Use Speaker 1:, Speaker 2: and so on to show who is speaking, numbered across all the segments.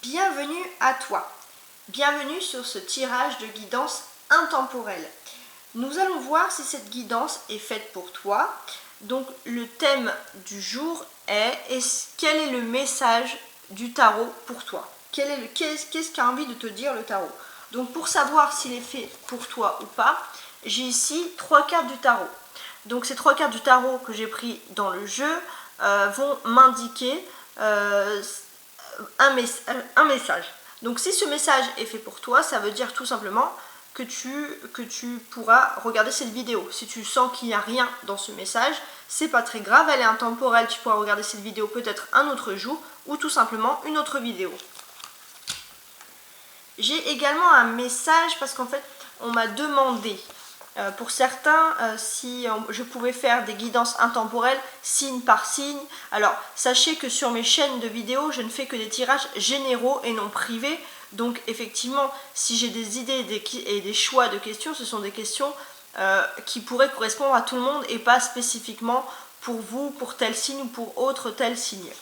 Speaker 1: Bienvenue à toi. Bienvenue sur ce tirage de guidance intemporelle. Nous allons voir si cette guidance est faite pour toi. Donc le thème du jour est quel est le message du tarot pour toi? Qu'est-ce qu'a envie de te dire le tarot? Donc pour savoir s'il est fait pour toi ou pas, j'ai ici 3 cartes du tarot. Donc ces 3 cartes du tarot que j'ai pris dans le jeu vont m'indiquer un message. Donc si ce message est fait pour toi, ça veut dire tout simplement que tu pourras regarder cette vidéo. Si tu sens qu'il n'y a rien dans ce message, c'est pas très grave, elle est intemporelle, tu pourras regarder cette vidéo peut-être un autre jour ou tout simplement une autre vidéo. J'ai également un message parce qu'en fait on m'a demandé pour certains si je pouvais faire des guidances intemporelles signe par signe. Alors sachez que sur mes chaînes de vidéos je ne fais que des tirages généraux et non privés. Donc effectivement si j'ai des idées et des choix de questions, ce sont des questions qui pourraient correspondre à tout le monde et pas spécifiquement pour vous, pour tel signe ou pour autre tel signe.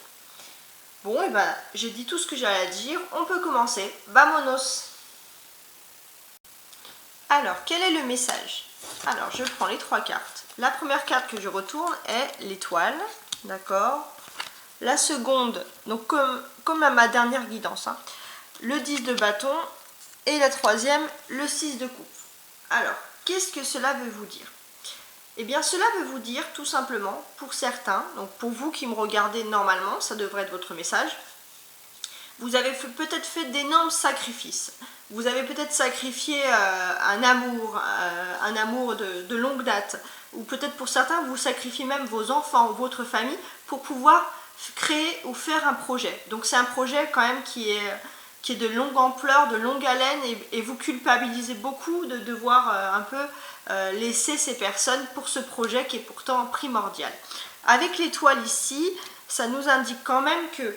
Speaker 1: Bon, et ben j'ai dit tout ce que j'allais à dire, on peut commencer. Vamonos! Alors, quel est le message? Alors, je prends les 3 cartes. La première carte que je retourne est l'étoile, d'accord? La seconde, donc comme à ma dernière guidance, hein, le 10 de bâton. Et la troisième, le 6 de coupe. Alors, qu'est-ce que cela veut vous dire? Eh bien, cela veut vous dire tout simplement, pour certains, donc pour vous qui me regardez normalement, ça devrait être votre message, vous avez peut-être fait d'énormes sacrifices. Vous avez peut-être sacrifié un amour de longue date. Ou peut-être pour certains, vous sacrifiez même vos enfants ou votre famille pour pouvoir créer ou faire un projet. Donc c'est un projet quand même qui est de longue ampleur, de longue haleine et vous culpabilisez beaucoup de devoir un peu laisser ces personnes pour ce projet qui est pourtant primordial. Avec l'étoile ici, ça nous indique quand même que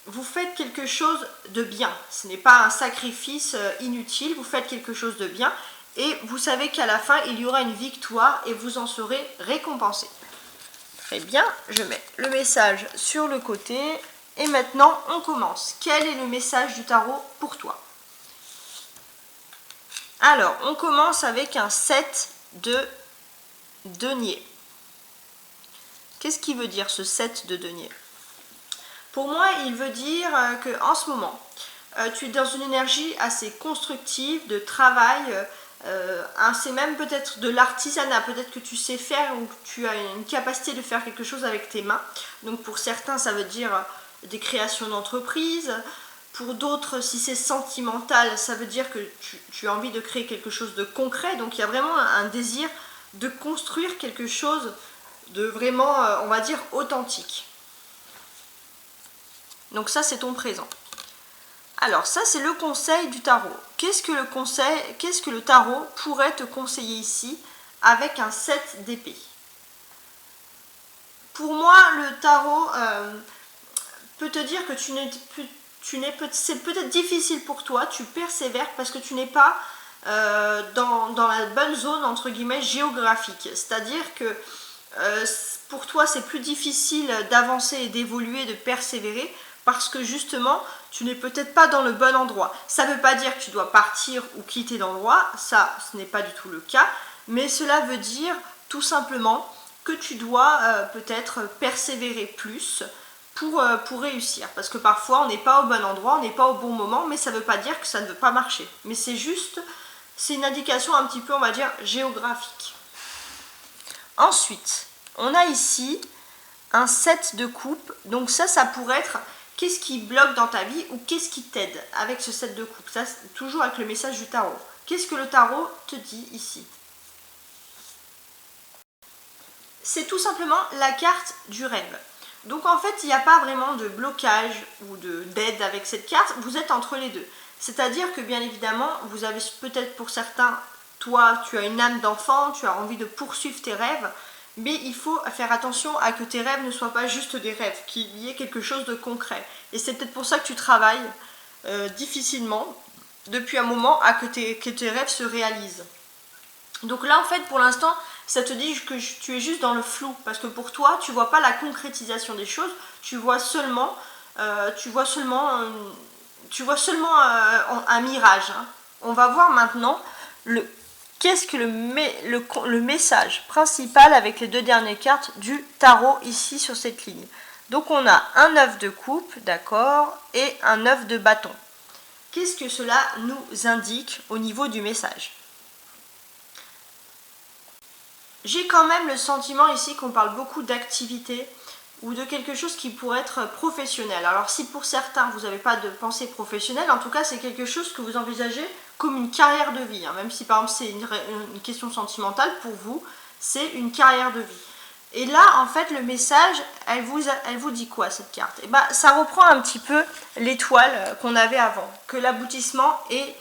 Speaker 1: vous faites quelque chose de bien. Ce n'est pas un sacrifice inutile, vous faites quelque chose de bien et vous savez qu'à la fin, il y aura une victoire et vous en serez récompensé. Très bien, je mets le message sur le côté et maintenant on commence. Quel est le message du tarot pour toi? Alors, on commence avec un 7 de denier. Qu'est-ce qui veut dire ce 7 de denier? Pour moi, il veut dire qu'en ce moment, tu es dans une énergie assez constructive, de travail, c'est même peut-être de l'artisanat, peut-être que tu sais faire ou que tu as une capacité de faire quelque chose avec tes mains. Donc pour certains, ça veut dire des créations d'entreprise. Pour d'autres, si c'est sentimental, ça veut dire que tu as envie de créer quelque chose de concret. Donc il y a vraiment un désir de construire quelque chose de vraiment, on va dire, authentique. Donc ça, c'est ton présent. Alors ça, c'est le conseil du tarot. Qu'est-ce que le tarot pourrait te conseiller ici avec un 7 d'épée? Pour moi, le tarot peut te dire que c'est peut-être difficile pour toi, tu persévères parce que tu n'es pas dans la bonne zone, entre guillemets, géographique. C'est-à-dire que pour toi, c'est plus difficile d'avancer et d'évoluer, de persévérer, parce que justement, tu n'es peut-être pas dans le bon endroit. Ça ne veut pas dire que tu dois partir ou quitter l'endroit, ça, ce n'est pas du tout le cas, mais cela veut dire tout simplement que tu dois peut-être persévérer plus pour réussir. Parce que parfois, on n'est pas au bon endroit, on n'est pas au bon moment, mais ça ne veut pas dire que ça ne veut pas marcher. Mais c'est juste, c'est une indication un petit peu, on va dire, géographique. Ensuite, on a ici un 7 de coupe, donc ça pourrait être qu'est-ce qui bloque dans ta vie ou qu'est-ce qui t'aide avec ce 7 de coupe. Ça, toujours avec le message du tarot. Qu'est-ce que le tarot te dit ici? C'est tout simplement la carte du rêve. Donc en fait, il n'y a pas vraiment de blocage ou d'aide avec cette carte, vous êtes entre les deux. C'est-à-dire que bien évidemment, vous avez peut-être pour certains, toi, tu as une âme d'enfant, tu as envie de poursuivre tes rêves, mais il faut faire attention à que tes rêves ne soient pas juste des rêves, qu'il y ait quelque chose de concret. Et c'est peut-être pour ça que tu travailles difficilement depuis un moment à que tes rêves se réalisent. Donc là en fait pour l'instant ça te dit que tu es juste dans le flou parce que pour toi tu vois pas la concrétisation des choses, tu vois seulement tu vois seulement un mirage. Hein. On va voir maintenant qu'est-ce que le message principal avec les deux dernières cartes du tarot ici sur cette ligne. Donc on a un 9 de coupe, d'accord, et un 9 de bâton. Qu'est-ce que cela nous indique au niveau du message? J'ai quand même le sentiment ici qu'on parle beaucoup d'activité ou de quelque chose qui pourrait être professionnel. Alors si pour certains vous n'avez pas de pensée professionnelle, en tout cas c'est quelque chose que vous envisagez comme une carrière de vie. Hein. Même si par exemple c'est une question sentimentale, pour vous c'est une carrière de vie. Et là en fait le message, elle vous dit quoi cette carte? Et ben, ça reprend un petit peu l'étoile qu'on avait avant, que l'aboutissement est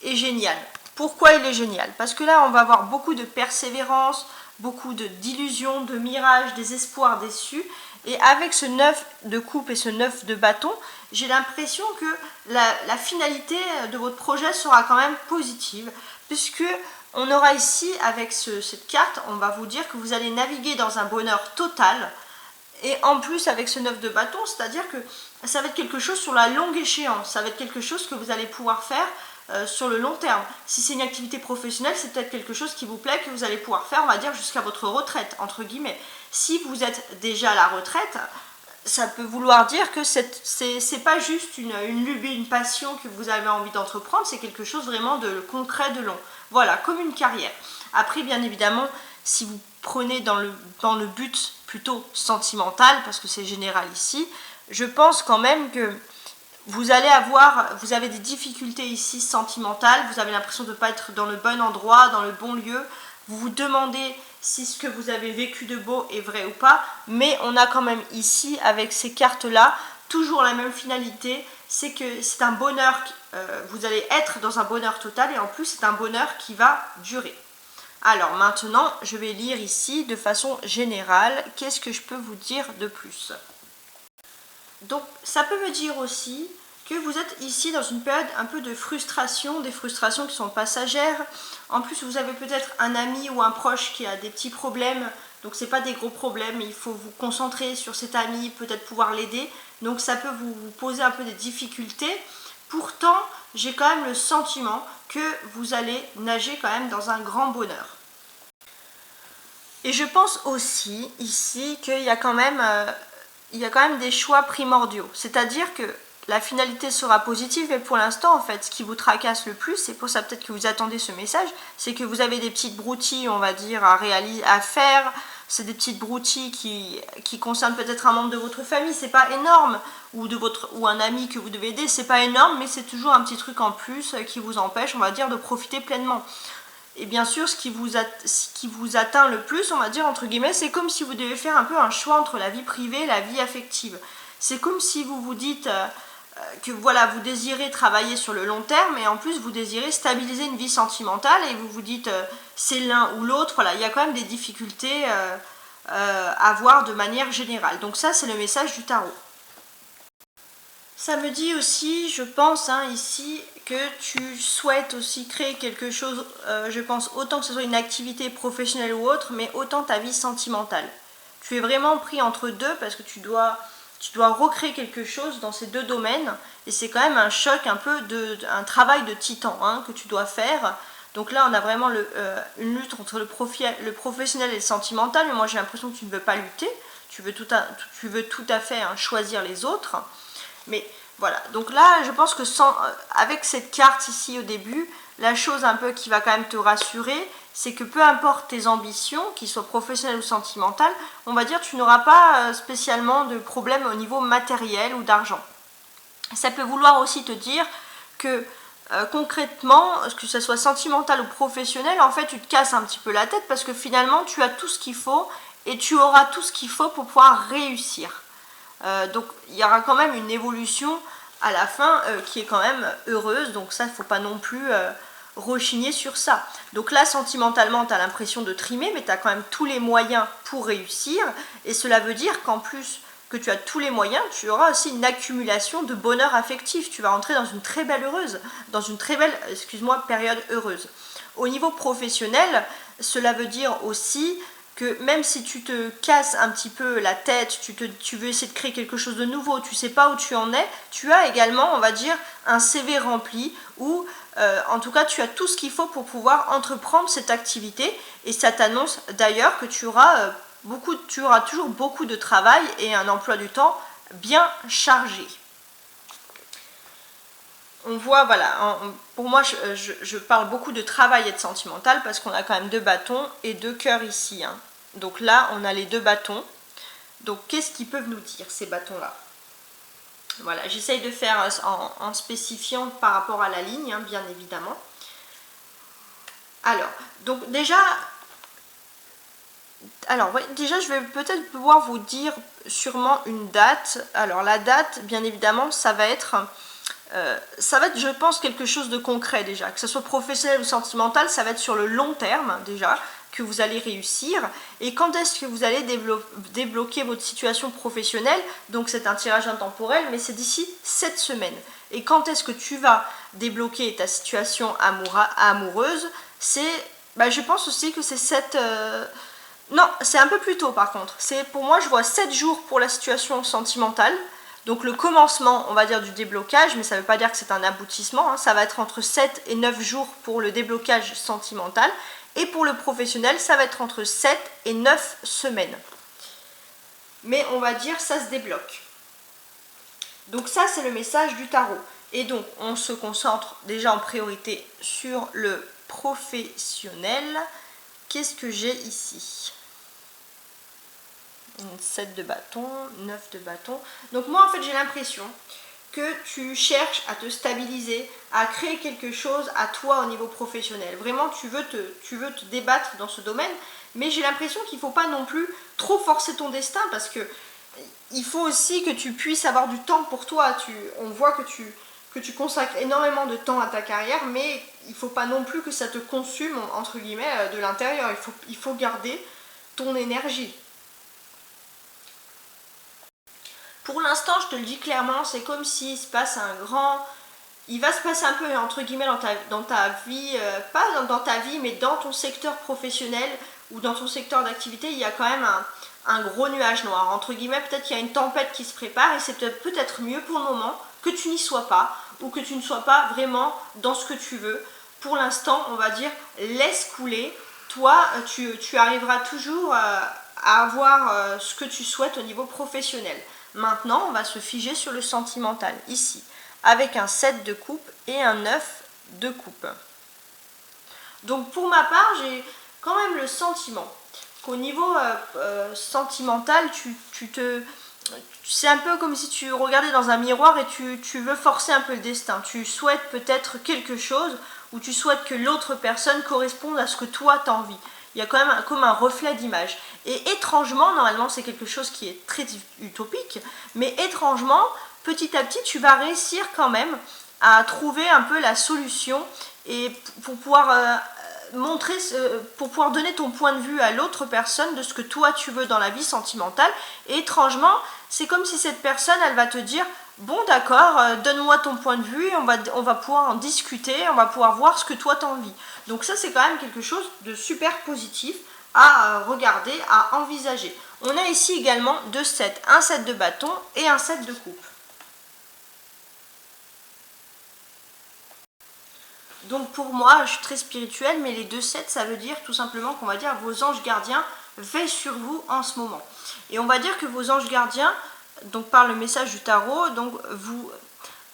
Speaker 1: génial. Pourquoi il est génial? Parce que là on va avoir beaucoup de persévérance, beaucoup d'illusions, de mirages, des espoirs déçus. Et avec ce 9 de coupe et ce 9 de bâton, j'ai l'impression que la finalité de votre projet sera quand même positive, puisque on aura ici, avec cette carte, on va vous dire que vous allez naviguer dans un bonheur total. Et en plus, avec ce 9 de bâton, c'est-à-dire que ça va être quelque chose sur la longue échéance. Ça va être quelque chose que vous allez pouvoir faire sur le long terme. Si c'est une activité professionnelle, c'est peut-être quelque chose qui vous plaît, que vous allez pouvoir faire, on va dire, jusqu'à votre retraite, entre guillemets. Si vous êtes déjà à la retraite, ça peut vouloir dire que c'est pas juste une lubie, une passion que vous avez envie d'entreprendre, c'est quelque chose vraiment de concret, de long. Voilà, comme une carrière. Après, bien évidemment, si vous prenez dans le but plutôt sentimental, parce que c'est général ici, je pense quand même que vous avez des difficultés ici sentimentales, vous avez l'impression de ne pas être dans le bon endroit, dans le bon lieu, vous vous demandez si ce que vous avez vécu de beau est vrai ou pas, mais on a quand même ici, avec ces cartes-là, toujours la même finalité, c'est que c'est un bonheur, vous allez être dans un bonheur total, et en plus c'est un bonheur qui va durer. Alors maintenant, je vais lire ici de façon générale, qu'est-ce que je peux vous dire de plus ? Donc ça peut me dire aussi que vous êtes ici dans une période un peu de frustration, des frustrations qui sont passagères. En plus vous avez peut-être un ami ou un proche qui a des petits problèmes, donc ce n'est pas des gros problèmes, il faut vous concentrer sur cet ami, peut-être pouvoir l'aider. Donc ça peut vous poser un peu des difficultés. Pourtant, j'ai quand même le sentiment que vous allez nager quand même dans un grand bonheur. Et je pense aussi ici qu'il y a quand même des choix primordiaux. C'est-à-dire que la finalité sera positive, mais pour l'instant, en fait, ce qui vous tracasse le plus, c'est pour ça peut-être que vous attendez ce message, c'est que vous avez des petites broutilles, on va dire, à faire. C'est des petites broutilles qui concernent peut-être un membre de votre famille, c'est pas énorme, ou un ami que vous devez aider, c'est pas énorme, mais c'est toujours un petit truc en plus qui vous empêche, on va dire, de profiter pleinement. Et bien sûr, ce qui vous atteint le plus, on va dire, entre guillemets, c'est comme si vous devez faire un peu un choix entre la vie privée et la vie affective. C'est comme si vous vous dites que voilà, vous désirez travailler sur le long terme, et en plus vous désirez stabiliser une vie sentimentale, et vous vous dites c'est l'un ou l'autre. Voilà, il y a quand même des difficultés à voir de manière générale. Donc ça, c'est le message du tarot. Ça me dit aussi, je pense, ici, que tu souhaites aussi créer quelque chose, je pense, autant que ce soit une activité professionnelle ou autre, mais autant ta vie sentimentale. Tu es vraiment pris entre deux parce que tu dois recréer quelque chose dans ces deux domaines, et c'est quand même un choc, un travail de titan que tu dois faire. Donc là, on a vraiment une lutte entre le professionnel et le sentimental, mais moi j'ai l'impression que tu ne veux pas lutter, tu veux tout à fait choisir les autres. Mais voilà, donc là je pense que avec cette carte ici au début, la chose un peu qui va quand même te rassurer, c'est que peu importe tes ambitions, qu'ils soient professionnelles ou sentimentales, on va dire que tu n'auras pas spécialement de problème au niveau matériel ou d'argent. Ça peut vouloir aussi te dire que concrètement, que ce soit sentimental ou professionnel, en fait tu te casses un petit peu la tête parce que finalement tu as tout ce qu'il faut et tu auras tout ce qu'il faut pour pouvoir réussir. Donc il y aura quand même une évolution à la fin qui est quand même heureuse, donc ça il ne faut pas non plus rechigner sur ça. Donc là sentimentalement tu as l'impression de trimer, mais tu as quand même tous les moyens pour réussir, et cela veut dire qu'en plus que tu as tous les moyens, tu auras aussi une accumulation de bonheur affectif, tu vas rentrer dans une très belle période heureuse. Au niveau professionnel, cela veut dire aussi que même si tu te casses un petit peu la tête, tu veux essayer de créer quelque chose de nouveau, tu sais pas où tu en es, tu as également, on va dire, un CV rempli où en tout cas tu as tout ce qu'il faut pour pouvoir entreprendre cette activité, et ça t'annonce d'ailleurs que tu auras toujours beaucoup de travail et un emploi du temps bien chargé. On voit, voilà, pour moi je parle beaucoup de travail et de sentimental parce qu'on a quand même 2 bâtons et 2 cœurs ici, hein. Donc là on a les 2 bâtons. Donc qu'est-ce qu'ils peuvent nous dire ces bâtons là? Voilà, j'essaye de faire en spécifiant par rapport à la ligne, hein, bien évidemment. Alors, donc déjà je vais peut-être pouvoir vous dire sûrement une date. Alors la date, bien évidemment, ça va être, je pense, quelque chose de concret déjà. Que ce soit professionnel ou sentimental, ça va être sur le long terme déjà que vous allez réussir. Et quand est-ce que vous allez débloquer votre situation professionnelle? Donc c'est un tirage intemporel, mais c'est d'ici 7 semaines. Et quand est-ce que tu vas débloquer ta situation amoureuse? Je pense aussi que c'est 7... Non, c'est un peu plus tôt par contre. Pour moi, je vois 7 jours pour la situation sentimentale. Donc le commencement, on va dire, du déblocage, mais ça ne veut pas dire que c'est un aboutissement, hein. Ça va être entre 7 et 9 jours pour le déblocage sentimental. Et pour le professionnel, ça va être entre 7 et 9 semaines. Mais on va dire, ça se débloque. Donc ça, c'est le message du tarot. Et donc, on se concentre déjà en priorité sur le professionnel. Qu'est-ce que j'ai ici? 7 de bâton, 9 de bâton. Donc moi, en fait, j'ai l'impression que tu cherches à te stabiliser, à créer quelque chose à toi au niveau professionnel. Vraiment, tu veux te débattre dans ce domaine, mais j'ai l'impression qu'il ne faut pas non plus trop forcer ton destin, parce que il faut aussi que tu puisses avoir du temps pour toi. On voit que tu consacres énormément de temps à ta carrière, mais il ne faut pas non plus que ça te consume, entre guillemets, de l'intérieur. Il faut garder ton énergie. Pour l'instant, je te le dis clairement, c'est comme s'il se passe il va se passer un peu, entre guillemets, dans ta vie, pas dans ta vie, mais dans ton secteur professionnel ou dans ton secteur d'activité, il y a quand même un gros nuage noir. Entre guillemets, peut-être qu'il y a une tempête qui se prépare, et c'est peut-être mieux pour le moment que tu n'y sois pas, ou que tu ne sois pas vraiment dans ce que tu veux. Pour l'instant, on va dire, laisse couler. Toi, tu arriveras toujours à avoir ce que tu souhaites au niveau professionnel. Maintenant, on va se figer sur le sentimental, ici, avec un 7 de coupe et un 9 de coupe. Donc pour ma part, j'ai quand même le sentiment qu'au niveau sentimental, c'est un peu comme si tu regardais dans un miroir et tu veux forcer un peu le destin. Tu souhaites peut-être quelque chose, ou tu souhaites que l'autre personne corresponde à ce que toi tu as envie. Il y a quand même comme un reflet d'image. Et étrangement, normalement c'est quelque chose qui est très utopique, mais étrangement, petit à petit, tu vas réussir quand même à trouver un peu la solution, et pour pouvoir pour pouvoir donner ton point de vue à l'autre personne de ce que toi tu veux dans la vie sentimentale. Et étrangement, c'est comme si cette personne, elle va te dire: bon d'accord, donne-moi ton point de vue, on va pouvoir en discuter, on va pouvoir voir ce que toi t'as envie. Donc ça, c'est quand même quelque chose de super positif à regarder, à envisager. On a ici également 2 sets, un set de bâton et un set de coupe. Donc pour moi, je suis très spirituelle, mais les 2 sets, ça veut dire tout simplement qu'on va dire vos anges gardiens veillent sur vous en ce moment. Et on va dire que vos anges gardiens, donc par le message du tarot, donc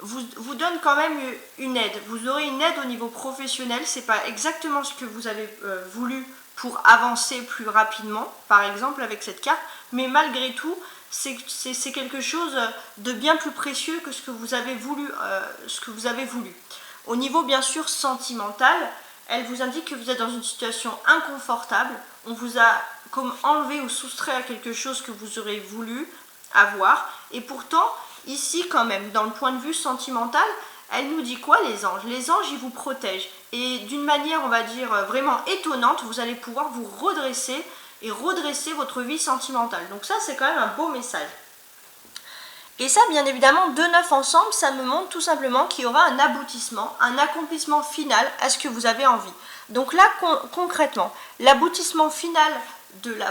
Speaker 1: vous donnent quand même une aide. Vous aurez une aide au niveau professionnel. C'est pas exactement ce que vous avez voulu pour avancer plus rapidement, par exemple avec cette carte, mais malgré tout, c'est quelque chose de bien plus précieux que ce que vous avez voulu. Au niveau bien sûr sentimental, elle vous indique que vous êtes dans une situation inconfortable. On vous a comme enlevé ou soustrait à quelque chose que vous aurez voulu avoir. Et pourtant, ici quand même, dans le point de vue sentimental, elle nous dit quoi, les anges? Les anges, ils vous protègent. Et d'une manière, on va dire, vraiment étonnante, vous allez pouvoir vous redresser et redresser votre vie sentimentale. Donc ça, c'est quand même un beau message. Et ça, bien évidemment, 2-9 ensemble, ça me montre tout simplement qu'il y aura un aboutissement, un accomplissement final à ce que vous avez envie. Donc là, concrètement, l'aboutissement final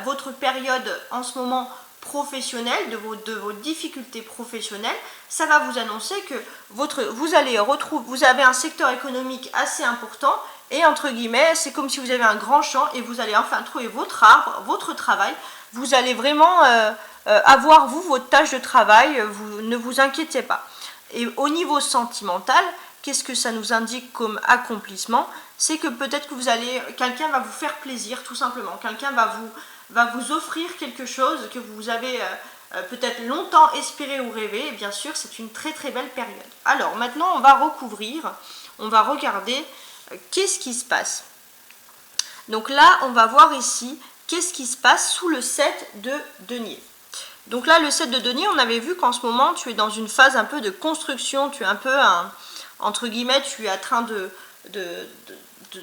Speaker 1: votre période en ce moment professionnelle, de vos difficultés professionnelles, ça va vous annoncer que vous avez un secteur économique assez important et entre guillemets, c'est comme si vous avez un grand champ et vous allez enfin trouver votre arbre, votre travail. Vous allez vraiment avoir, votre tâche de travail, ne vous inquiétez pas. Et au niveau sentimental, qu'est-ce que ça nous indique comme accomplissement? C'est que peut-être que quelqu'un va vous faire plaisir, tout simplement. Quelqu'un va vous offrir quelque chose que vous avez peut-être longtemps espéré ou rêvé. Et bien sûr, c'est une très très belle période. Alors maintenant, on va recouvrir, on va regarder qu'est-ce qui se passe. Donc là, on va voir ici qu'est-ce qui se passe sous le 7 de denier. Donc là, le 7 de denier, on avait vu qu'en ce moment, tu es dans une phase un peu de construction, tu es un peu, entre guillemets, tu es en train de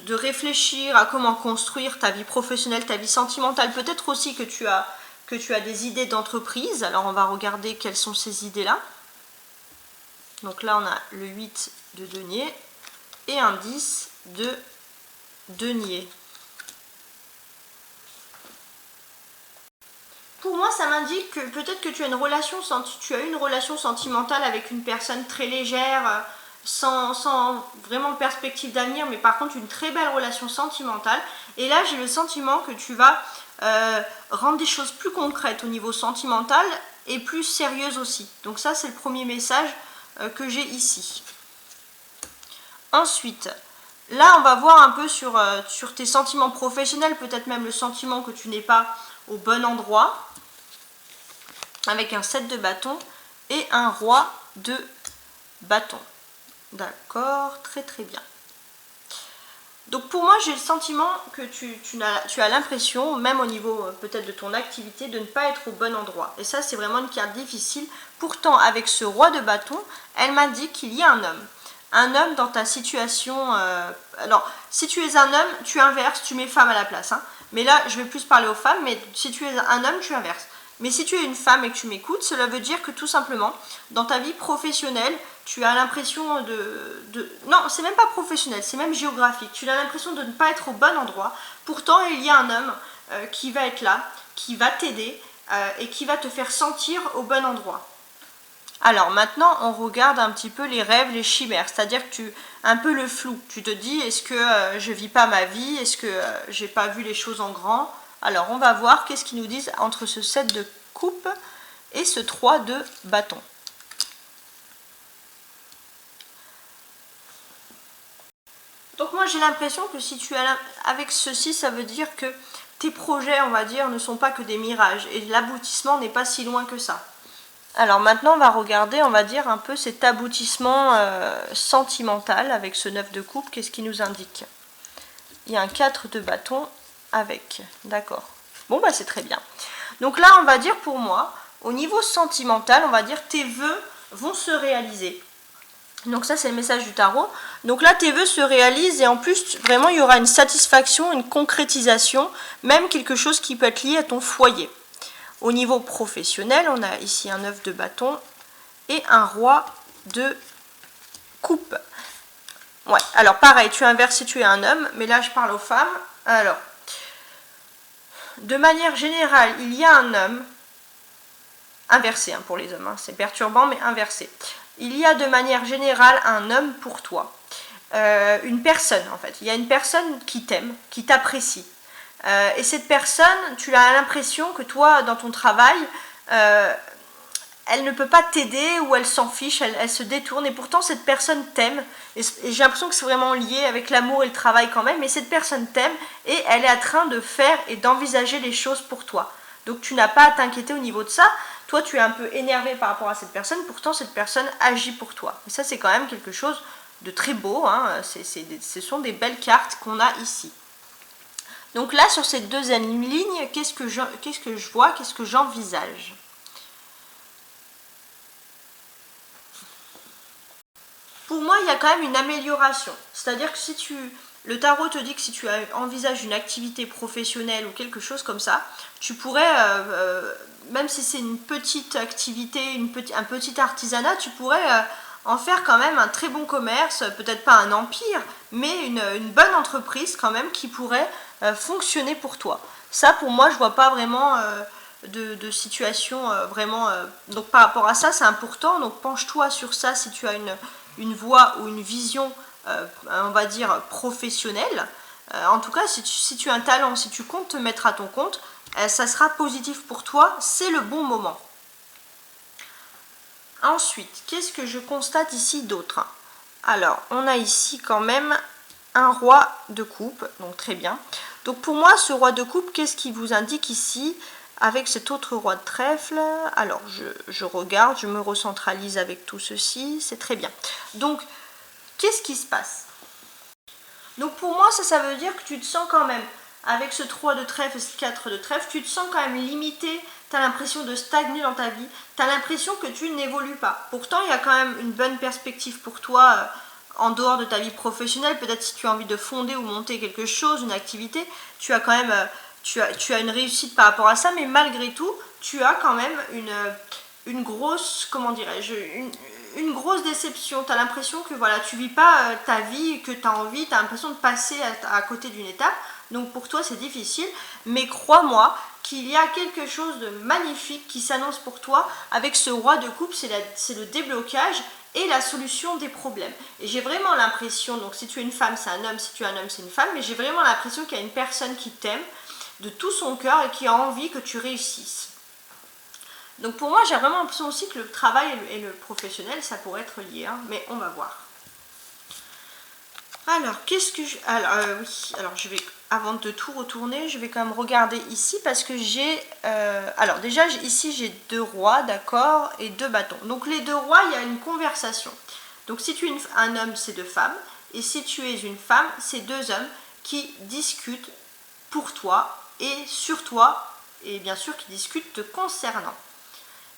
Speaker 1: réfléchir à comment construire ta vie professionnelle, ta vie sentimentale. Peut-être aussi que tu as des idées d'entreprise. Alors, on va regarder quelles sont ces idées-là. Donc là, on a le 8 de denier et un 10 de denier. Pour moi, ça m'indique que peut-être que tu as une relation sentimentale avec une personne très légère, sans vraiment perspective d'avenir, mais par contre une très belle relation sentimentale. Et là, j'ai le sentiment que tu vas rendre des choses plus concrètes au niveau sentimental et plus sérieuses aussi. Donc ça, c'est le premier message que j'ai ici. Ensuite, là, on va voir un peu sur tes sentiments professionnels, peut-être même le sentiment que tu n'es pas au bon endroit, avec un 7 de bâton et un roi de bâton. D'accord, très très bien. Donc pour moi, j'ai le sentiment que tu as l'impression, même au niveau peut-être de ton activité, de ne pas être au bon endroit. Et ça, c'est vraiment une carte difficile. Pourtant, avec ce roi de bâton, elle m'indique qu'il y a un homme. Un homme dans ta situation... alors, si tu es un homme, tu inverses, tu mets femme à la place. Hein. Mais là, je vais plus parler aux femmes, mais si tu es un homme, tu inverses. Mais si tu es une femme et que tu m'écoutes, cela veut dire que tout simplement, dans ta vie professionnelle, tu as l'impression non, c'est même pas professionnel, c'est même géographique. Tu as l'impression de ne pas être au bon endroit. Pourtant, il y a un homme qui va être là, qui va t'aider et qui va te faire sentir au bon endroit. Alors maintenant, on regarde un petit peu les rêves, les chimères, c'est-à-dire que un peu le flou. Tu te dis, est-ce que je vis pas ma vie? Est-ce que j'ai pas vu les choses en grand? Alors, on va voir qu'est-ce qu'ils nous disent entre ce 7 de coupe et ce 3 de bâton. Donc moi, j'ai l'impression que si tu as avec ceci, ça veut dire que tes projets, on va dire, ne sont pas que des mirages et l'aboutissement n'est pas si loin que ça. Alors maintenant, on va regarder, on va dire un peu cet aboutissement sentimental avec ce 9 de coupe. Qu'est-ce qui nous indique? Il y a un 4 de bâton avec, d'accord. Bon, bah c'est très bien. Donc là, on va dire pour moi, au niveau sentimental, on va dire tes vœux vont se réaliser. Donc ça, c'est le message du tarot. Donc là, tes vœux se réalisent et en plus, vraiment, il y aura une satisfaction, une concrétisation, même quelque chose qui peut être lié à ton foyer. Au niveau professionnel, on a ici un 9 de bâton et un roi de coupe. Ouais, alors pareil, tu inverses si tu es un homme, mais là, je parle aux femmes. Alors, de manière générale, il y a un homme, inversé hein, pour les hommes, hein, c'est perturbant, mais inversé. Il y a de manière générale un homme pour toi. Une personne, en fait. Il y a une personne qui t'aime, qui t'apprécie. Et cette personne, tu as l'impression que toi, dans ton travail, elle ne peut pas t'aider ou elle s'en fiche, elle se détourne. Et pourtant, cette personne t'aime. Et j'ai l'impression que c'est vraiment lié avec l'amour et le travail quand même. Mais cette personne t'aime et elle est en train de faire et d'envisager les choses pour toi. Donc tu n'as pas à t'inquiéter au niveau de ça. Toi, tu es un peu énervé par rapport à cette personne. Pourtant, cette personne agit pour toi. Et ça, c'est quand même quelque chose de très beau. Hein. Ce sont des belles cartes qu'on a ici. Donc là, sur cette deuxième ligne, qu'est-ce que je vois, qu'est-ce que j'envisage? Pour moi, il y a quand même une amélioration. C'est-à-dire que si le tarot te dit que si tu envisages une activité professionnelle ou quelque chose comme ça, tu pourrais, même si c'est une petite activité, un petit artisanat, tu pourrais en faire quand même un très bon commerce, peut-être pas un empire, mais une bonne entreprise quand même qui pourrait fonctionner pour toi. Ça, pour moi, je vois pas vraiment de situation vraiment... donc par rapport à ça, c'est important. Donc penche-toi sur ça si tu as une voix ou une vision, on va dire, professionnelle. En tout cas, si tu as un talent, si tu comptes te mettre à ton compte, ça sera positif pour toi, c'est le bon moment. Ensuite, qu'est-ce que je constate ici d'autre? Alors, on a ici quand même un roi de coupe, donc très bien. Donc pour moi, ce roi de coupe, qu'est-ce qui vous indique ici avec cet autre roi de trèfle? Alors, je regarde, je me recentralise avec tout ceci, c'est très bien. Donc, qu'est-ce qui se passe? Donc pour moi, ça veut dire que tu te sens quand même, avec ce 3 de trèfle et ce 4 de trèfle, tu te sens quand même limité, tu as l'impression de stagner dans ta vie, tu as l'impression que tu n'évolues pas. Pourtant, il y a quand même une bonne perspective pour toi en dehors de ta vie professionnelle. Peut-être si tu as envie de fonder ou monter quelque chose, une activité, tu as quand même tu as une réussite par rapport à ça, mais malgré tout, tu as quand même une grosse, comment dirais-je, une grosse déception. Tu as l'impression que voilà, tu vis pas ta vie que tu as envie, tu as l'impression de passer à côté d'une étape. Donc pour toi, c'est difficile, mais crois-moi qu'il y a quelque chose de magnifique qui s'annonce pour toi avec ce roi de coupe, c'est le déblocage et la solution des problèmes. Et j'ai vraiment l'impression, donc si tu es une femme, c'est un homme, si tu es un homme, c'est une femme, mais j'ai vraiment l'impression qu'il y a une personne qui t'aime de tout son cœur et qui a envie que tu réussisses. Donc pour moi, j'ai vraiment l'impression aussi que le travail et le professionnel, ça pourrait être lié, hein, mais on va voir. Alors, qu'est-ce que je... Alors, oui, alors je vais, avant de tout retourner, je vais quand même regarder ici parce que j'ai... alors déjà, ici, j'ai 2 rois, d'accord, et 2 bâtons. Donc les 2 rois, il y a une conversation. Donc si tu es un homme, c'est 2 femmes, et si tu es une femme, c'est 2 hommes qui discutent pour toi et sur toi, et bien sûr qui discutent te concernant.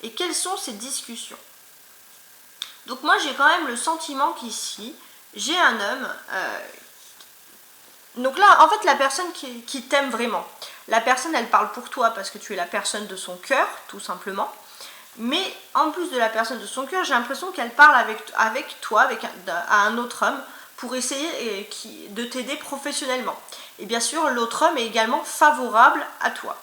Speaker 1: Et quelles sont ces discussions? Donc moi, j'ai quand même le sentiment qu'ici, j'ai un homme... donc là, en fait, la personne qui t'aime vraiment, la personne, elle parle pour toi parce que tu es la personne de son cœur, tout simplement. Mais en plus de la personne de son cœur, j'ai l'impression qu'elle parle avec toi, à un autre homme, pour essayer de t'aider professionnellement. Et bien sûr, l'autre homme est également favorable à toi.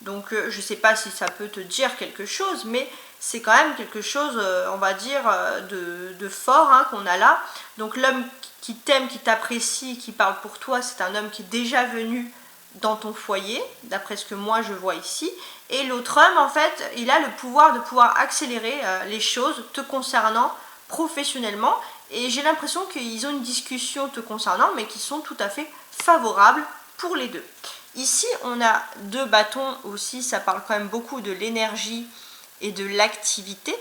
Speaker 1: Donc je ne sais pas si ça peut te dire quelque chose, mais c'est quand même quelque chose, on va dire, de fort, hein, qu'on a là. Donc l'homme qui t'aime, qui t'apprécie, qui parle pour toi, c'est un homme qui est déjà venu dans ton foyer, d'après ce que moi je vois ici. Et l'autre homme, en fait, il a le pouvoir de pouvoir accélérer les choses te concernant professionnellement. Et j'ai l'impression qu'ils ont une discussion te concernant, mais qui sont tout à fait favorables pour les deux. Ici, on a 2 bâtons aussi, ça parle quand même beaucoup de l'énergie et de l'activité.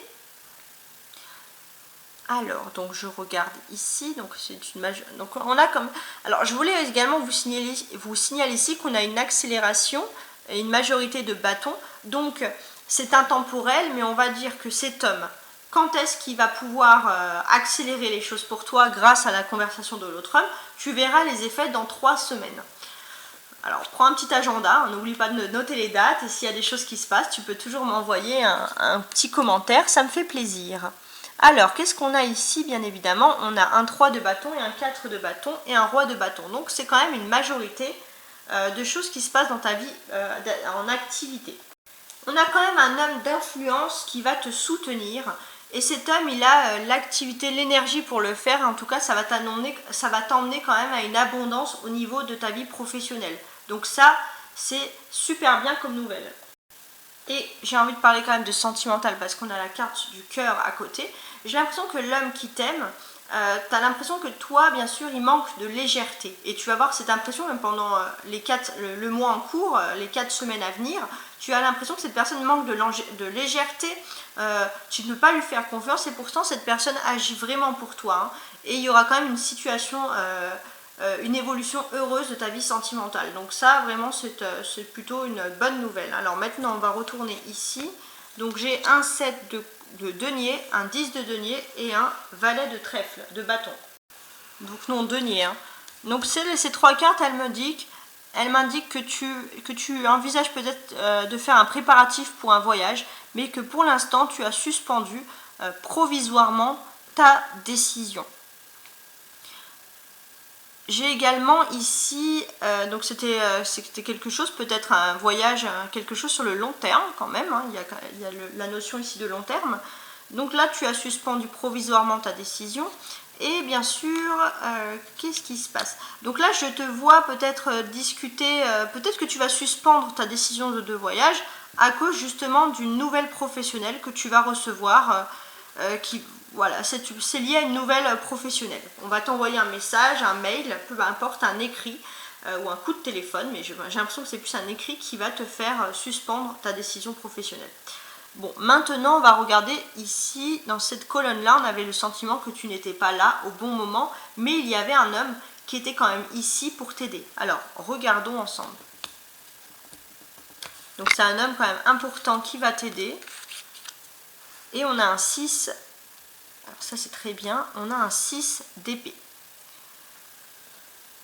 Speaker 1: Alors, donc je regarde ici, donc c'est une donc on a comme... Alors, je voulais également vous signaler ici qu'on a une accélération et une majorité de bâtons. Donc, c'est intemporel, mais on va dire que cet homme, quand est-ce qu'il va pouvoir accélérer les choses pour toi grâce à la conversation de l'autre homme? Tu verras les effets dans 3 semaines. Alors, prends un petit agenda, n'oublie pas de noter les dates, et s'il y a des choses qui se passent, tu peux toujours m'envoyer un petit commentaire, ça me fait plaisir. Alors, qu'est-ce qu'on a ici? Bien évidemment, on a un 3 de bâton et un 4 de bâton et un roi de bâton. Donc, c'est quand même une majorité de choses qui se passent dans ta vie en activité. On a quand même un homme d'influence qui va te soutenir. Et cet homme, il a l'activité, l'énergie pour le faire. En tout cas, ça va t'emmener quand même à une abondance au niveau de ta vie professionnelle. Donc ça, c'est super bien comme nouvelle. Et j'ai envie de parler quand même de sentimental parce qu'on a la carte du cœur à côté. J'ai l'impression que l'homme qui t'aime, tu as l'impression que toi, bien sûr, il manque de légèreté. Et tu vas avoir cette impression, même pendant le mois en cours, les 4 semaines à venir, tu as l'impression que cette personne manque de légèreté, tu ne peux pas lui faire confiance et pourtant cette personne agit vraiment pour toi. Hein. Et il y aura quand même une situation, une évolution heureuse de ta vie sentimentale. Donc ça, vraiment, c'est plutôt une bonne nouvelle. Alors maintenant, on va retourner ici. Donc j'ai un 7 de denier, un 10 de denier et un valet de trèfle, de bâton. Donc non, denier. Hein. Donc ces 3 cartes, elles m'indiquent que tu envisages peut-être de faire un préparatif pour un voyage, mais que pour l'instant, tu as suspendu provisoirement ta décision. J'ai également ici, donc c'était quelque chose, peut-être un voyage, quelque chose sur le long terme quand même, hein, il y a la notion ici de long terme. Donc là, tu as suspendu provisoirement ta décision. Et bien sûr, qu'est-ce qui se passe? Donc là, je te vois peut-être discuter, peut-être que tu vas suspendre ta décision de voyage à cause justement d'une nouvelle professionnelle que tu vas recevoir, voilà, c'est lié à une nouvelle professionnelle. On va t'envoyer un message, un mail, peu importe, un écrit ou un coup de téléphone, mais j'ai l'impression que c'est plus un écrit qui va te faire suspendre ta décision professionnelle. Bon, maintenant on va regarder ici, dans cette colonne-là, on avait le sentiment que tu n'étais pas là au bon moment, mais il y avait un homme qui était quand même ici pour t'aider. Alors, regardons ensemble. Donc c'est un homme quand même important qui va t'aider. Et on a un 6, alors ça c'est très bien, on a un 6 d'épée.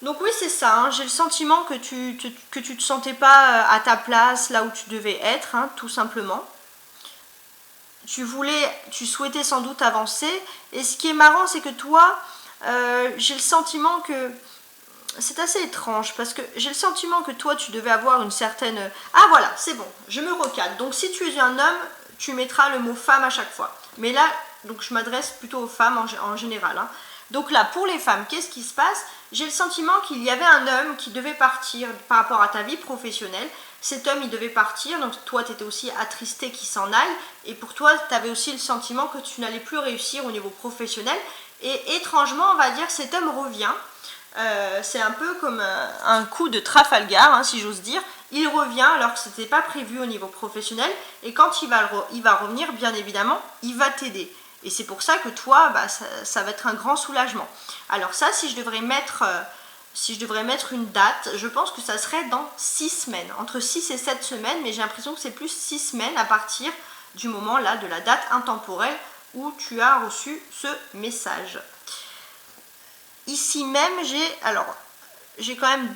Speaker 1: Donc oui, c'est ça, hein, j'ai le sentiment que tu te sentais pas à ta place, là où tu devais être, hein, tout simplement. Tu souhaitais sans doute avancer, et ce qui est marrant, c'est que toi, j'ai le sentiment que c'est assez étrange, parce que j'ai le sentiment que toi, tu devais avoir une certaine... Ah voilà, c'est bon, je me recadre. Donc si tu es un homme, tu mettras le mot femme à chaque fois. Mais là, donc je m'adresse plutôt aux femmes en général, hein. Donc là, pour les femmes, qu'est-ce qui se passe? J'ai le sentiment qu'il y avait un homme qui devait partir par rapport à ta vie professionnelle. Cet homme, il devait partir, donc toi, tu étais aussi attristé qu'il s'en aille. Et pour toi, tu avais aussi le sentiment que tu n'allais plus réussir au niveau professionnel. Et étrangement, on va dire, cet homme revient. C'est un peu comme un coup de Trafalgar, hein, si j'ose dire. Il revient alors que ce n'était pas prévu au niveau professionnel. Et quand il va revenir, bien évidemment, il va t'aider. Et c'est pour ça que toi, bah, ça va être un grand soulagement. Alors ça, si je devrais mettre une date, je pense que ça serait dans 6 semaines. Entre 6 et 7 semaines, mais j'ai l'impression que c'est plus 6 semaines à partir du moment là de la date intemporelle où tu as reçu ce message. Ici même, j'ai quand même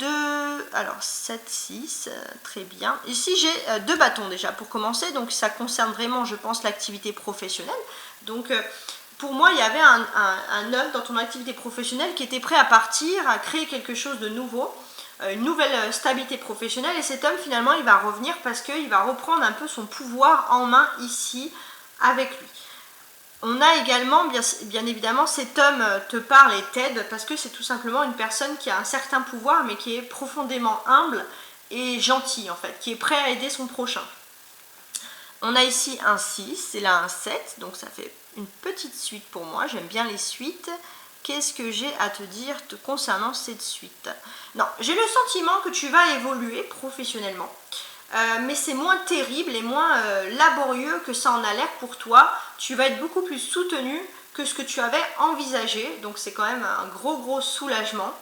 Speaker 1: 7, 6, très bien. Ici, j'ai 2 bâtons déjà pour commencer, donc ça concerne vraiment, je pense, l'activité professionnelle. Donc, pour moi, il y avait un homme dans ton activité professionnelle qui était prêt à partir, à créer quelque chose de nouveau, une nouvelle stabilité professionnelle. Et cet homme, finalement, il va revenir parce qu'il va reprendre un peu son pouvoir en main ici avec lui. On a également, bien évidemment, cet homme te parle et t'aide parce que c'est tout simplement une personne qui a un certain pouvoir mais qui est profondément humble et gentil en fait, qui est prêt à aider son prochain. On a ici un 6 et là un 7, donc ça fait une petite suite pour moi, j'aime bien les suites. Qu'est-ce que j'ai à te dire concernant cette suite? Non, j'ai le sentiment que tu vas évoluer professionnellement. Mais c'est moins terrible et moins laborieux que ça en a l'air pour toi. Tu vas être beaucoup plus soutenu que ce que tu avais envisagé, donc c'est quand même un gros soulagement.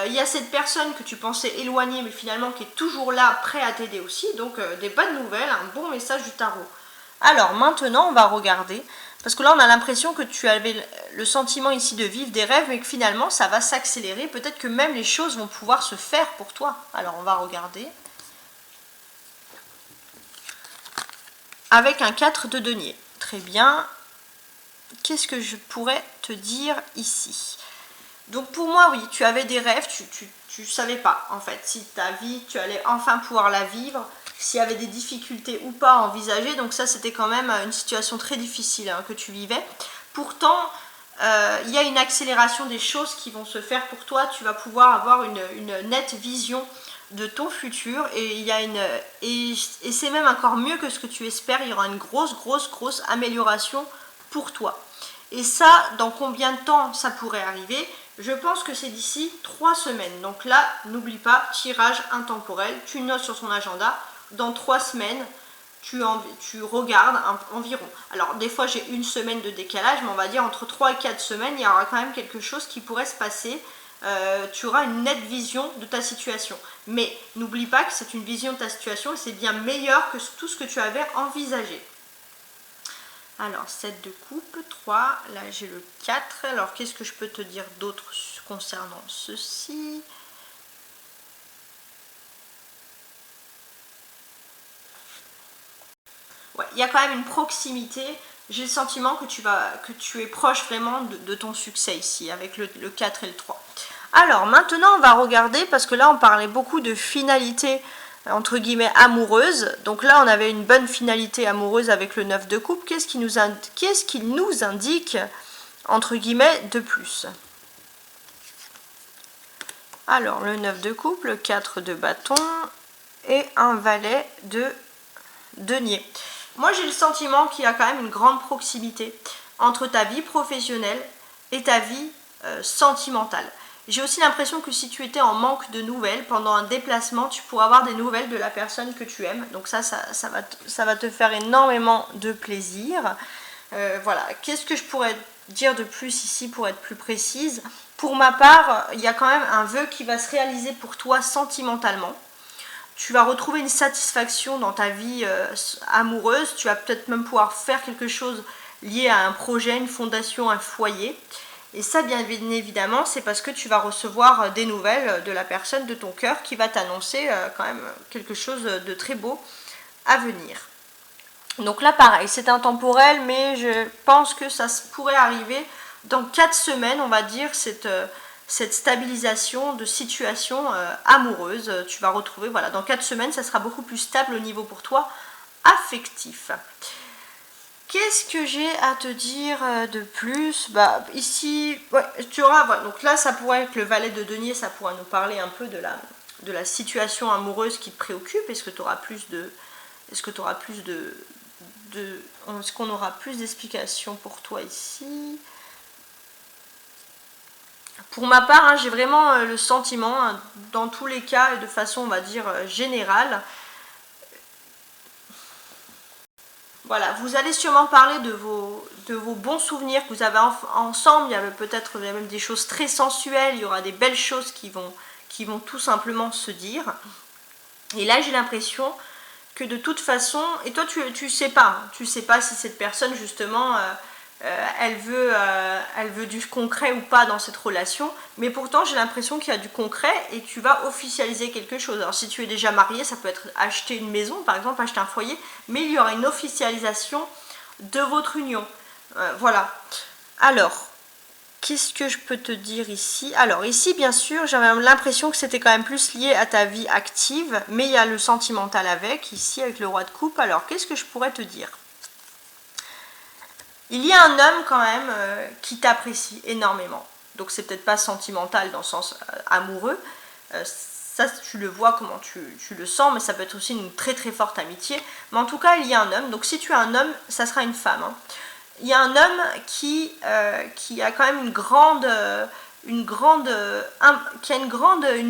Speaker 1: Il y a cette personne que tu pensais éloignée mais finalement qui est toujours là, prêt à t'aider aussi, donc des bonnes nouvelles, un bon message du tarot. Alors maintenant on va regarder, parce que là on a l'impression que tu avais le sentiment ici de vivre des rêves mais que finalement ça va s'accélérer, peut-être que même les choses vont pouvoir se faire pour toi. Alors on va regarder. Avec un 4 de denier. Très bien. Qu'est-ce que je pourrais te dire ici? Donc pour moi, oui, tu avais des rêves, tu savais pas en fait si ta vie, tu allais enfin pouvoir la vivre, s'il y avait des difficultés ou pas à envisager. Donc ça, c'était quand même une situation très difficile hein, que tu vivais. Pourtant, il y a une accélération des choses qui vont se faire pour toi. Tu vas pouvoir avoir une nette vision de ton futur et c'est même encore mieux que ce que tu espères. Il y aura une grosse amélioration pour toi. Et ça, dans combien de temps ça pourrait arriver? Je pense que c'est d'ici 3 semaines. Donc là, n'oublie pas, tirage intemporel, tu notes sur ton agenda, dans 3 semaines, tu regardes environ. Alors des fois j'ai une semaine de décalage, mais on va dire entre 3 et 4 semaines, il y aura quand même quelque chose qui pourrait se passer. Tu auras une nette vision de ta situation. Mais n'oublie pas que c'est une vision de ta situation et c'est bien meilleur que tout ce que tu avais envisagé. Alors 7 de coupe, 3, là j'ai le 4. Alors qu'est-ce que je peux te dire d'autre concernant ceci? Ouais, il y a quand même une proximité. J'ai le sentiment que tu es proche vraiment de ton succès ici avec le 4 et le 3. Alors maintenant on va regarder, parce que là on parlait beaucoup de finalité entre guillemets amoureuse, donc là on avait une bonne finalité amoureuse avec le 9 de coupe. Qu'est-ce qu'il nous indique entre guillemets de plus? Alors le 9 de coupe, le 4 de bâton et un valet de denier. Moi j'ai le sentiment qu'il y a quand même une grande proximité entre ta vie professionnelle et ta vie sentimentale. J'ai aussi l'impression que si tu étais en manque de nouvelles pendant un déplacement, tu pourras avoir des nouvelles de la personne que tu aimes. Donc ça va te faire énormément de plaisir. Voilà, qu'est-ce que je pourrais dire de plus ici pour être plus précise? Pour ma part, il y a quand même un vœu qui va se réaliser pour toi sentimentalement. Tu vas retrouver une satisfaction dans ta vie amoureuse. Tu vas peut-être même pouvoir faire quelque chose lié à un projet, une fondation, un foyer. Et ça, bien évidemment, c'est parce que tu vas recevoir des nouvelles de la personne de ton cœur qui va t'annoncer quand même quelque chose de très beau à venir. Donc là, pareil, c'est intemporel, mais je pense que ça pourrait arriver dans 4 semaines, on va dire, cette stabilisation de situation amoureuse. Tu vas retrouver, voilà, dans 4 semaines, ça sera beaucoup plus stable au niveau pour toi affectif. Qu'est-ce que j'ai à te dire de plus? Bah ici, ouais, tu auras, voilà, donc là ça pourrait être le valet de denier, ça pourrait nous parler un peu de la situation amoureuse qui te préoccupe. Est-ce que tu auras plus de... Est-ce que tu auras plus est-ce qu'on aura plus d'explications pour toi ici? Pour ma part, hein, j'ai vraiment le sentiment, hein, dans tous les cas et de façon on va dire générale, voilà, vous allez sûrement parler de vos bons souvenirs que vous avez ensemble. Il y avait peut-être même des choses très sensuelles, il y aura des belles choses qui vont tout simplement se dire. Et là, j'ai l'impression que de toute façon, et toi tu sais pas si cette personne justement, elle veut du concret ou pas dans cette relation, mais pourtant j'ai l'impression qu'il y a du concret et tu vas officialiser quelque chose. Alors si tu es déjà marié, ça peut être acheter une maison par exemple, acheter un foyer, mais il y aura une officialisation de votre union. Voilà. Alors, qu'est-ce que je peux te dire ici? Alors ici bien sûr j'avais l'impression que c'était quand même plus lié à ta vie active, mais il y a le sentimental avec, ici avec le roi de coupe. Alors qu'est-ce que je pourrais te dire? Il y a un homme quand même qui t'apprécie énormément. Donc c'est peut-être pas sentimental dans le sens amoureux. Ça tu le vois comment tu le sens, mais ça peut être aussi une très très forte amitié. Mais en tout cas il y a un homme. Donc si tu as un homme, ça sera une femme. Hein. Il y a un homme qui a quand même une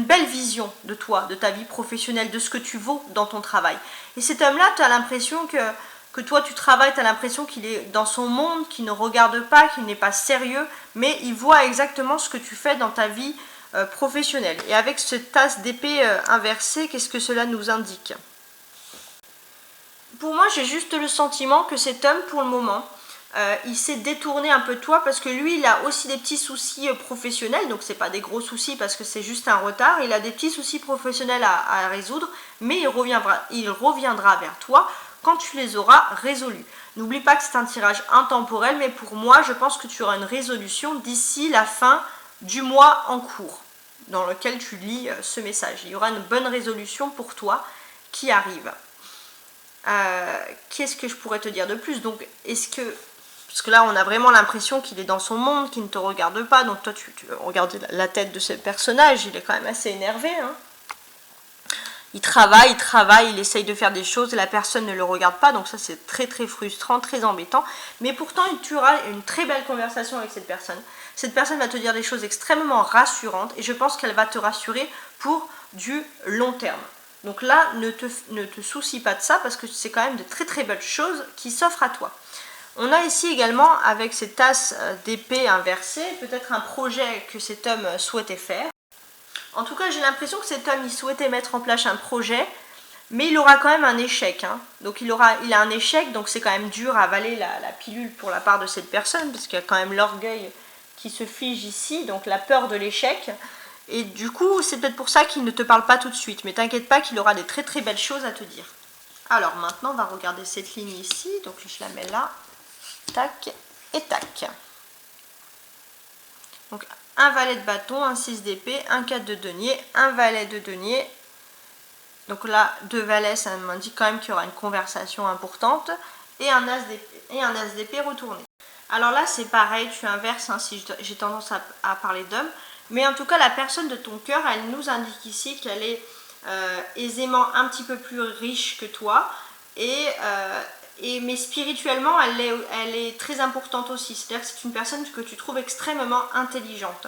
Speaker 1: belle vision de toi, de ta vie professionnelle, de ce que tu vaux dans ton travail. Et cet homme-là, tu as l'impression que toi tu travailles, tu as l'impression qu'il est dans son monde, qu'il ne regarde pas, qu'il n'est pas sérieux, mais il voit exactement ce que tu fais dans ta vie professionnelle. Et avec cette tasse d'épée inversée, qu'est-ce que cela nous indique? Pour moi, j'ai juste le sentiment que cet homme, pour le moment, il s'est détourné un peu de toi parce que lui, il a aussi des petits soucis professionnels, donc c'est pas des gros soucis parce que c'est juste un retard. Il a des petits soucis professionnels à résoudre, mais il reviendra vers toi quand tu les auras résolus. N'oublie pas que c'est un tirage intemporel, mais pour moi, je pense que tu auras une résolution d'ici la fin du mois en cours, dans lequel tu lis ce message. Il y aura une bonne résolution pour toi qui arrive. Qu'est-ce que je pourrais te dire de plus? Donc, parce que là, on a vraiment l'impression qu'il est dans son monde, qu'il ne te regarde pas. Donc toi, tu regardes la tête de ce personnage, il est quand même assez énervé. Hein. Il travaille, il essaye de faire des choses, la personne ne le regarde pas, donc ça c'est très très frustrant, très embêtant. Mais pourtant, tu auras une très belle conversation avec cette personne. Cette personne va te dire des choses extrêmement rassurantes et je pense qu'elle va te rassurer pour du long terme. Donc là, ne te soucie pas de ça parce que c'est quand même de très très belles choses qui s'offrent à toi. On a ici également, avec cette tasse d'épée inversée, peut-être un projet que cet homme souhaitait faire. En tout cas, j'ai l'impression que cet homme, il souhaitait mettre en place un projet, mais il aura quand même un échec. Hein. Donc il a un échec, donc c'est quand même dur à avaler la pilule pour la part de cette personne, parce qu'il y a quand même l'orgueil qui se fige ici, donc la peur de l'échec. Et du coup, c'est peut-être pour ça qu'il ne te parle pas tout de suite, mais t'inquiète pas qu'il aura des très très belles choses à te dire. Alors maintenant, on va regarder cette ligne ici, donc je la mets là, tac et tac. Donc un valet de bâton, un 6 d'épée, un 4 de denier, un valet de denier. Donc là, 2 valets, ça m'indique quand même qu'il y aura une conversation importante. Et un as d'épée retourné. Alors là, c'est pareil, tu inverses, hein, si j'ai tendance à parler d'homme. Mais en tout cas, la personne de ton cœur, elle nous indique ici qu'elle est aisément un petit peu plus riche que toi. Mais spirituellement, elle est très importante aussi. C'est-à-dire que c'est une personne que tu trouves extrêmement intelligente.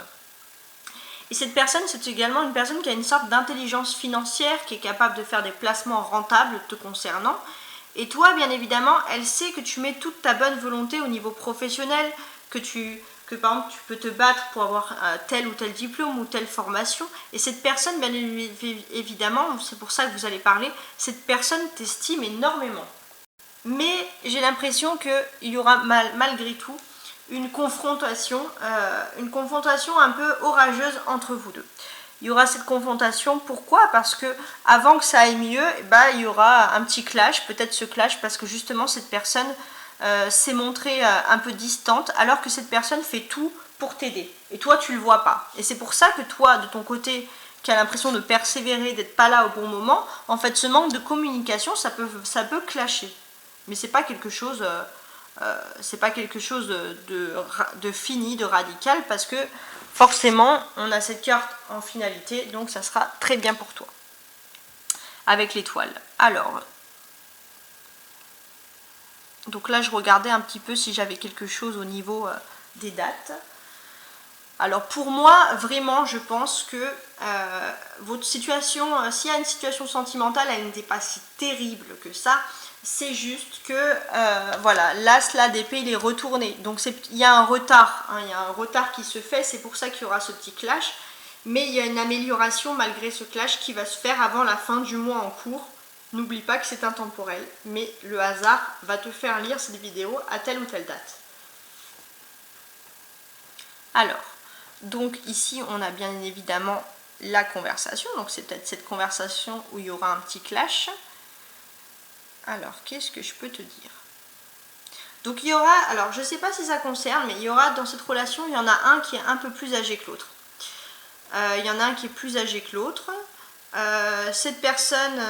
Speaker 1: Et cette personne, c'est également une personne qui a une sorte d'intelligence financière, qui est capable de faire des placements rentables te concernant. Et toi, bien évidemment, elle sait que tu mets toute ta bonne volonté au niveau professionnel, que par exemple tu peux te battre pour avoir tel ou tel diplôme ou telle formation. Et cette personne, bien évidemment, c'est pour ça que vous allez parler, cette personne t'estime énormément. Mais j'ai l'impression qu'il y aura malgré tout une confrontation un peu orageuse entre vous deux. Il y aura cette confrontation, pourquoi? Parce que avant que ça aille mieux, il y aura un petit clash, peut-être ce clash parce que justement cette personne s'est montrée un peu distante, alors que cette personne fait tout pour t'aider. Et toi, tu le vois pas. Et c'est pour ça que toi, de ton côté, qui a l'impression de persévérer, d'être pas là au bon moment, en fait, ce manque de communication, ça peut clasher. Mais c'est pas quelque chose... de fini, de radical, parce que forcément on a cette carte en finalité, donc ça sera très bien pour toi avec l'étoile. Alors donc là je regardais un petit peu si j'avais quelque chose au niveau des dates. Alors pour moi vraiment je pense que votre situation, s'il y a une situation sentimentale, elle n'était pas si terrible que ça. C'est juste que voilà, l'as là d'épée il est retourné, donc il y a un retard, hein, il y a un retard qui se fait, c'est pour ça qu'il y aura ce petit clash, mais il y a une amélioration malgré ce clash qui va se faire avant la fin du mois en cours. N'oublie pas que c'est intemporel, mais le hasard va te faire lire cette vidéo à telle ou telle date. Alors, donc ici on a bien évidemment la conversation, donc c'est peut-être cette conversation où il y aura un petit clash. Alors, qu'est-ce que je peux te dire? Donc il y aura, alors je ne sais pas si ça concerne, mais il y aura dans cette relation, il y en a un qui est un peu plus âgé que l'autre. Il y en a un qui est plus âgé que l'autre. Cette personne,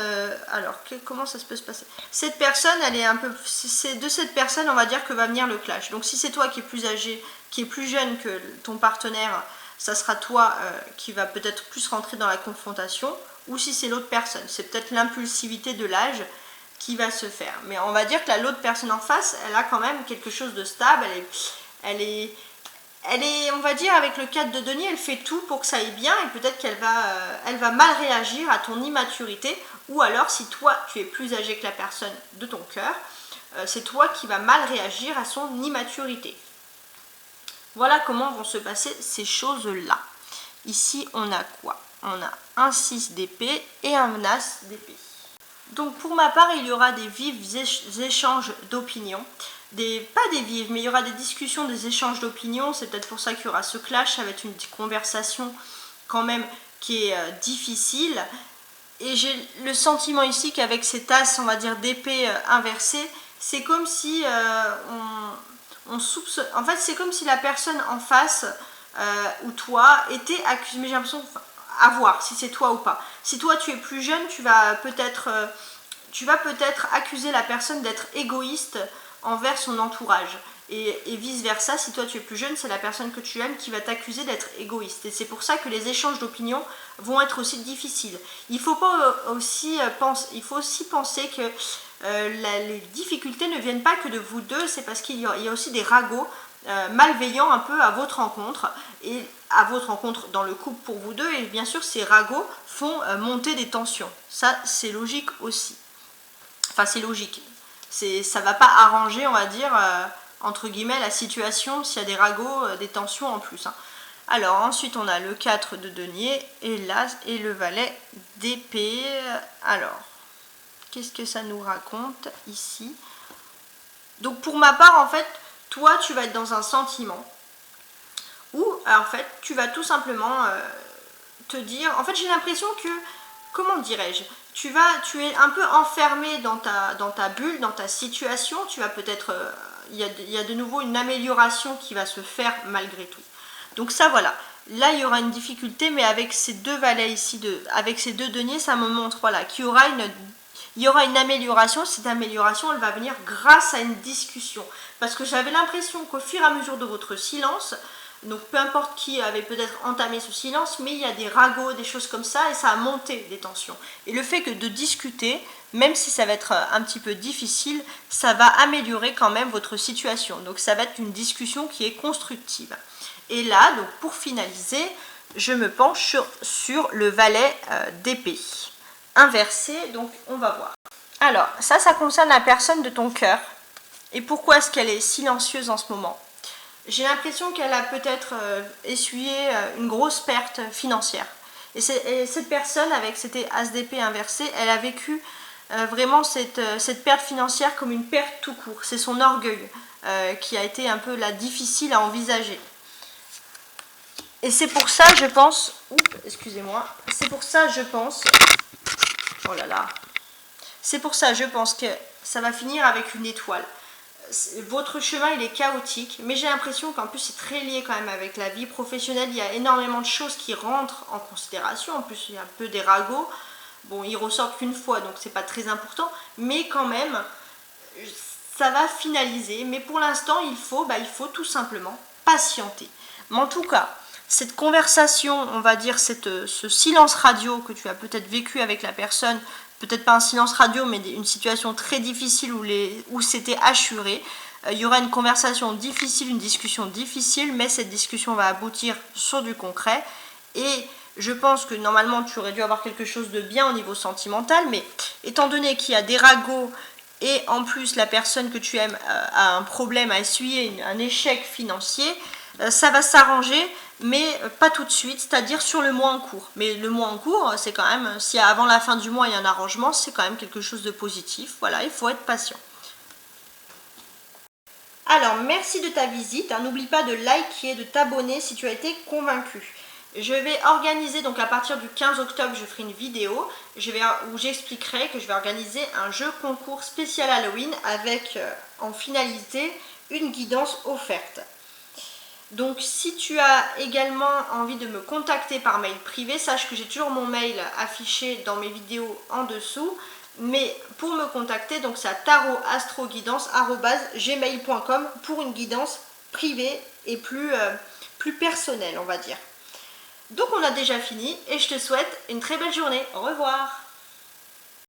Speaker 1: alors comment ça peut se passer? Cette personne, elle est un peu, c'est de cette personne, on va dire que va venir le clash. Donc si c'est toi qui es plus âgé, qui est plus jeune que ton partenaire, ça sera toi qui va peut-être plus rentrer dans la confrontation, ou si c'est l'autre personne, c'est peut-être l'impulsivité de l'âge qui va se faire. Mais on va dire que l'autre personne en face, elle a quand même quelque chose de stable, elle est, on va dire, avec le 4 de denier, elle fait tout pour que ça aille bien, et peut-être qu'elle va mal réagir à ton immaturité, ou alors si toi tu es plus âgé que la personne de ton cœur, c'est toi qui vas mal réagir à son immaturité. Voilà comment vont se passer ces choses-là. Ici on a quoi? On a un 6 d'épée et un as d'épée. Donc pour ma part, il y aura des vifs échanges d'opinions. Pas des vives, mais il y aura des discussions, des échanges d'opinions. C'est peut-être pour ça qu'il y aura ce clash avec une conversation quand même qui est difficile. Et j'ai le sentiment ici qu'avec cet as, on va dire, d'épée inversée, c'est comme si on soupçonne... En fait, c'est comme si la personne en face ou toi était accusée. Mais j'ai l'impression... à voir si c'est toi ou pas. Si toi tu es plus jeune, tu vas peut-être accuser la personne d'être égoïste envers son entourage. Et vice versa, si toi tu es plus jeune, c'est la personne que tu aimes qui va t'accuser d'être égoïste. Et c'est pour ça que les échanges d'opinions vont être aussi difficiles. Il faut aussi penser que les difficultés ne viennent pas que de vous deux, c'est parce qu'il y a aussi des ragots malveillants un peu à votre rencontre, et à votre rencontre dans le couple pour vous deux, et bien sûr ces ragots font monter des tensions. Ça c'est logique aussi. Enfin c'est logique. Ça va pas arranger, on va dire, entre guillemets, la situation s'il y a des ragots, des tensions en plus. Hein. Alors ensuite on a le 4 de denier et l'as et le valet d'épée. Alors, qu'est-ce que ça nous raconte ici? Donc pour ma part, en fait, toi tu vas être dans un sentiment où en fait tu vas tout simplement te dire, en fait j'ai l'impression que, comment dirais-je, tu es un peu enfermé dans ta bulle, dans ta situation, tu vas peut-être, il y a de nouveau une amélioration qui va se faire malgré tout. Donc ça voilà, là il y aura une difficulté, mais avec ces deux valets ici, avec ces deux deniers, ça me montre voilà, qu'il y aura une amélioration. Cette amélioration, elle va venir grâce à une discussion. Parce que j'avais l'impression qu'au fur et à mesure de votre silence, donc peu importe qui avait peut-être entamé ce silence, mais il y a des ragots, des choses comme ça, et ça a monté des tensions. Et le fait que de discuter, même si ça va être un petit peu difficile, ça va améliorer quand même votre situation. Donc ça va être une discussion qui est constructive. Et là, donc pour finaliser, je me penche sur le valet d'épée inversé, donc on va voir. Alors, ça concerne la personne de ton cœur. Et pourquoi est-ce qu'elle est silencieuse en ce moment? J'ai l'impression qu'elle a peut-être essuyé une grosse perte financière. Et cette personne, avec cet as d'épée inversé, elle a vécu vraiment cette perte financière comme une perte tout court. C'est son orgueil qui a été un peu difficile à envisager. Et c'est pour ça, je pense... excusez-moi. C'est pour ça, je pense... Oh là là. C'est pour ça, je pense que ça va finir avec une étoile. Votre chemin, il est chaotique, mais j'ai l'impression qu'en plus, c'est très lié quand même avec la vie professionnelle. Il y a énormément de choses qui rentrent en considération. En plus, il y a un peu des ragots. Bon, ils ressortent qu'une fois, donc c'est pas très important. Mais quand même, ça va finaliser. Mais pour l'instant, il faut tout simplement patienter. Mais en tout cas, cette conversation, on va dire ce silence radio que tu as peut-être vécu avec la personne, peut-être pas un silence radio, mais une situation très difficile où c'était assuré. Il y aura une conversation difficile, une discussion difficile, mais cette discussion va aboutir sur du concret. Et je pense que normalement, tu aurais dû avoir quelque chose de bien au niveau sentimental, mais étant donné qu'il y a des ragots et en plus la personne que tu aimes a un problème à essuyer, un échec financier, ça va s'arranger, mais pas tout de suite, c'est-à-dire sur le mois en cours. Mais le mois en cours, c'est quand même, si avant la fin du mois il y a un arrangement, c'est quand même quelque chose de positif. Voilà, il faut être patient. Alors, merci de ta visite. N'oublie pas de liker et de t'abonner si tu as été convaincu. Je vais organiser, donc à partir du 15 octobre, je ferai une vidéo où j'expliquerai que je vais organiser un jeu concours spécial Halloween avec en finalité une guidance offerte. Donc si tu as également envie de me contacter par mail privé, sache que j'ai toujours mon mail affiché dans mes vidéos en dessous. Mais pour me contacter, donc c'est à tarotastroguidance@gmail.com pour une guidance privée et plus personnelle, on va dire. Donc on a déjà fini et je te souhaite une très belle journée. Au revoir.